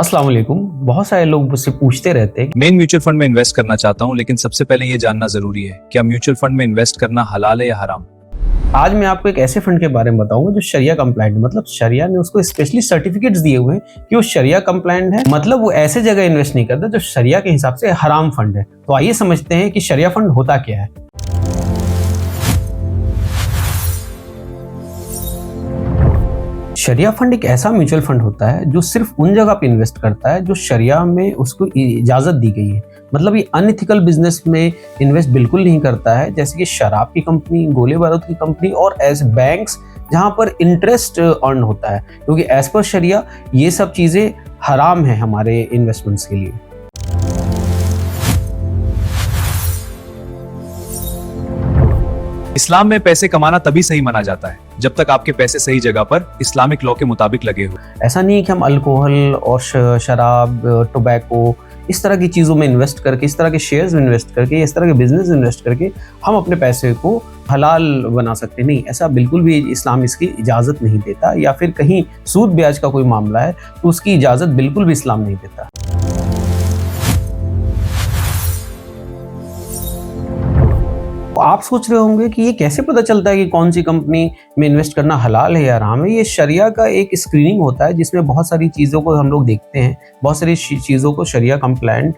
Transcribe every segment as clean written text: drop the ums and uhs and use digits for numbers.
अस्सलाम वालेकुम। बहुत सारे लोग मुझसे पूछते रहते हैं मैं म्यूचुअल फंड में इन्वेस्ट करना चाहता हूं, लेकिन सबसे पहले ये जानना जरूरी है, क्या म्यूचुअल फंड में इन्वेस्ट करना हलाल है या हराम। आज मैं आपको एक ऐसे फंड के बारे में बताऊंगा जो शरिया कंप्लाइंट है। मतलब शरिया ने उसको स्पेशली सर्टिफिकेट्स दिए हुए हैं कि वो शरिया कंप्लाइंट है। मतलब वो ऐसे जगह इन्वेस्ट नहीं करता जो शरिया के हिसाब से हराम फंड है। तो आइए समझते हैं कि शरिया फंड होता क्या है। शरिया फंड एक ऐसा म्यूचुअल फंड होता है जो सिर्फ उन जगह पे इन्वेस्ट करता है जो शरिया में उसको इजाजत दी गई है। मतलब ये अनएथिकल बिजनेस में इन्वेस्ट बिल्कुल नहीं करता है, जैसे कि शराब की कंपनी, गोले बारूद की कंपनी और एज बैंक्स जहां पर इंटरेस्ट अर्न होता है, क्योंकि एज पर शरिया ये सब चीजें हराम है हमारे इन्वेस्टमेंट्स के लिए। इस्लाम में पैसे कमाना तभी सही माना जाता है जब तक आपके पैसे सही जगह पर इस्लामिक लॉ के मुताबिक लगे हो। ऐसा नहीं है कि हम अल्कोहल और शराब, टोबैको इस तरह की चीज़ों में इन्वेस्ट करके, इस तरह के शेयर्स में इन्वेस्ट करके, इस तरह के बिजनेस इन्वेस्ट करके हम अपने पैसे को हलाल बना सकते। नहीं, ऐसा बिल्कुल भी इस्लाम इसकी इजाज़त नहीं देता। या फिर कहीं सूद ब्याज का कोई मामला है तो उसकी इजाज़त बिल्कुल भी इस्लाम नहीं देता। आप सोच रहे होंगे कि ये कैसे पता चलता है कि कौन सी कंपनी में इन्वेस्ट करना हलाल है या हराम है। ये शरिया का एक स्क्रीनिंग होता है जिसमें बहुत सारी चीज़ों को हम लोग देखते हैं। बहुत सारी चीज़ों को शरिया कंप्लायंट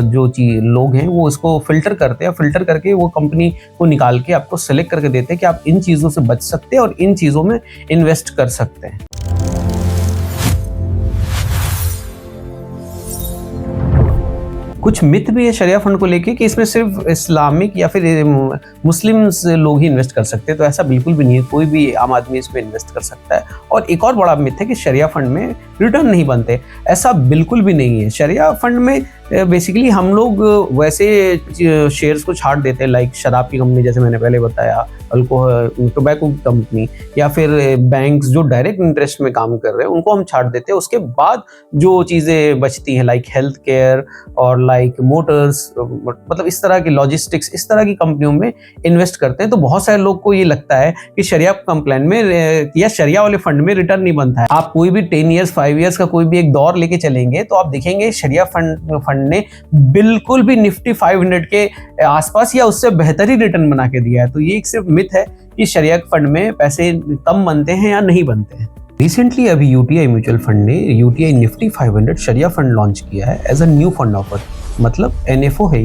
जो लोग हैं वो इसको फिल्टर करते हैं। फिल्टर करके वो कंपनी को निकाल के आपको सेलेक्ट करके देते हैं कि आप इन चीज़ों से बच सकते हैं और इन चीज़ों में इन्वेस्ट कर सकते हैं। कुछ मिथ भी है शरिया फंड को लेके कि इसमें सिर्फ इस्लामिक या फिर मुस्लिम्स लोग ही इन्वेस्ट कर सकते हैं। तो ऐसा बिल्कुल भी नहीं है, कोई भी आम आदमी इसमें इन्वेस्ट कर सकता है। और एक और बड़ा मिथ है कि शरिया फंड में रिटर्न नहीं बनते। ऐसा बिल्कुल भी नहीं है। शरिया फंड में बेसिकली हम लोग वैसे शेयर्स को छाट देते हैं, लाइक शराब की कंपनी जैसे मैंने पहले बताया, अल्कोहल, टोबैको की कंपनी, या फिर बैंक्स जो डायरेक्ट इंटरेस्ट में काम कर रहे हैं उनको हम छाट देते हैं। उसके बाद जो चीज़ें बचती हैं लाइक हेल्थ केयर और लाइक मोटर्स, मतलब इस तरह की लॉजिस्टिक्स, इस तरह की कंपनियों में इन्वेस्ट करते हैं। तो बहुत सारे लोग को ये लगता है कि शरिया कंप्लायंट में या शरिया वाले फंड में रिटर्न नहीं बनता है। आप कोई भी 10 ईयर्स 5 ईयर्स का कोई भी एक दौर लेके चलेंगे तो आप देखेंगे शरिया फंड ने बिल्कुल भी निफ्टी 500 के आसपास या उससे बेहतर ही रिटर्न बना के दिया है। तो ये एक सिर्फ मिथ है कि शरिया फंड में पैसे कम बनते हैं या नहीं बनते हैं। रिसेंटली अभी यूटीआई म्यूचुअल फंड ने यूटीआई निफ्टी 500 शरिया फंड लॉन्च किया है as a new fund offer. मतलब एनएफओ है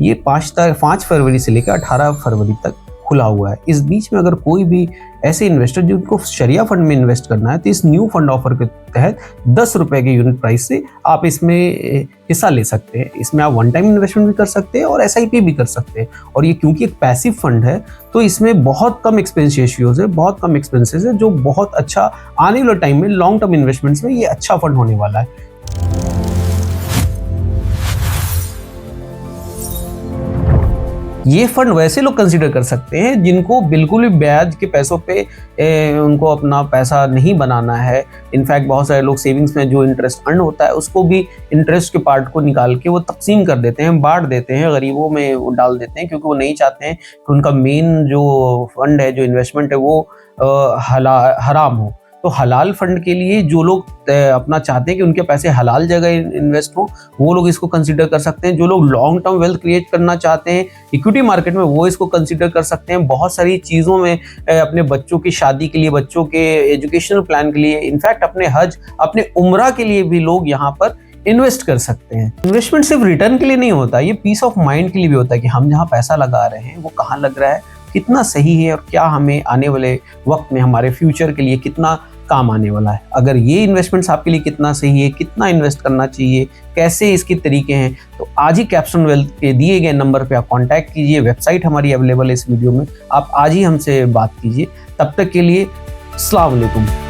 ये 5 फरवरी से लेकर 18 फरवरी तक खुला हुआ है। इस बीच में अगर कोई भी ऐसे इन्वेस्टर जिनको शरिया फंड में इन्वेस्ट करना है तो इस न्यू फंड ऑफर के तहत 10 रुपए के यूनिट प्राइस से आप इसमें हिस्सा ले सकते हैं। इसमें आप वन टाइम इन्वेस्टमेंट भी कर सकते हैं और एसआईपी भी कर सकते हैं। और ये क्योंकि एक पैसिव फंड है तो इसमें बहुत कम एक्सपेंस रेशियोज है, बहुत कम एक्सपेंसेस है, जो बहुत अच्छा आने वाले टाइम में लॉन्ग टर्म इन्वेस्टमेंट्स में ये अच्छा फंड होने वाला है। ये फंड वैसे लोग कंसीडर कर सकते हैं जिनको बिल्कुल भी ब्याज के पैसों पे उनको अपना पैसा नहीं बनाना है। इनफैक्ट बहुत सारे लोग सेविंग्स में जो इंटरेस्ट अर्न होता है उसको भी इंटरेस्ट के पार्ट को निकाल के वो तकसीम कर देते हैं, बांट देते हैं, गरीबों में वो डाल देते हैं, क्योंकि वो नहीं चाहते हैं कि उनका मेन जो फंड है, जो इन्वेस्टमेंट है, वो हराम हो। तो हलाल फंड के लिए जो लोग अपना चाहते हैं कि उनके पैसे हलाल जगह इन्वेस्ट हो, वो लोग इसको कंसीडर कर सकते हैं। जो लोग लॉन्ग टर्म वेल्थ क्रिएट करना चाहते हैं इक्विटी मार्केट में, वो इसको कंसीडर कर सकते हैं। बहुत सारी चीज़ों में अपने बच्चों की शादी के लिए, बच्चों के एजुकेशनल प्लान के लिए, इनफैक्ट अपने हज, अपने उम्रा के लिए भी लोग यहाँ पर इन्वेस्ट कर सकते हैं। इन्वेस्टमेंट सिर्फ रिटर्न के लिए नहीं होता, ये पीस ऑफ माइंड के लिए भी होता है कि हम जहाँ पैसा लगा रहे हैं वो कहाँ लग रहा है, कितना सही है और क्या हमें आने वाले वक्त में हमारे फ्यूचर के लिए कितना काम आने वाला है। अगर ये इन्वेस्टमेंट्स आपके लिए कितना सही है, कितना इन्वेस्ट करना चाहिए, कैसे इसके तरीके हैं, तो आज ही कैप्स्टोन वेल्थ के दिए गए नंबर पे आप कांटेक्ट कीजिए। वेबसाइट हमारी अवेलेबल है इस वीडियो में, आप आज ही हमसे बात कीजिए। तब तक के लिए अस्सलाम वालेकुम।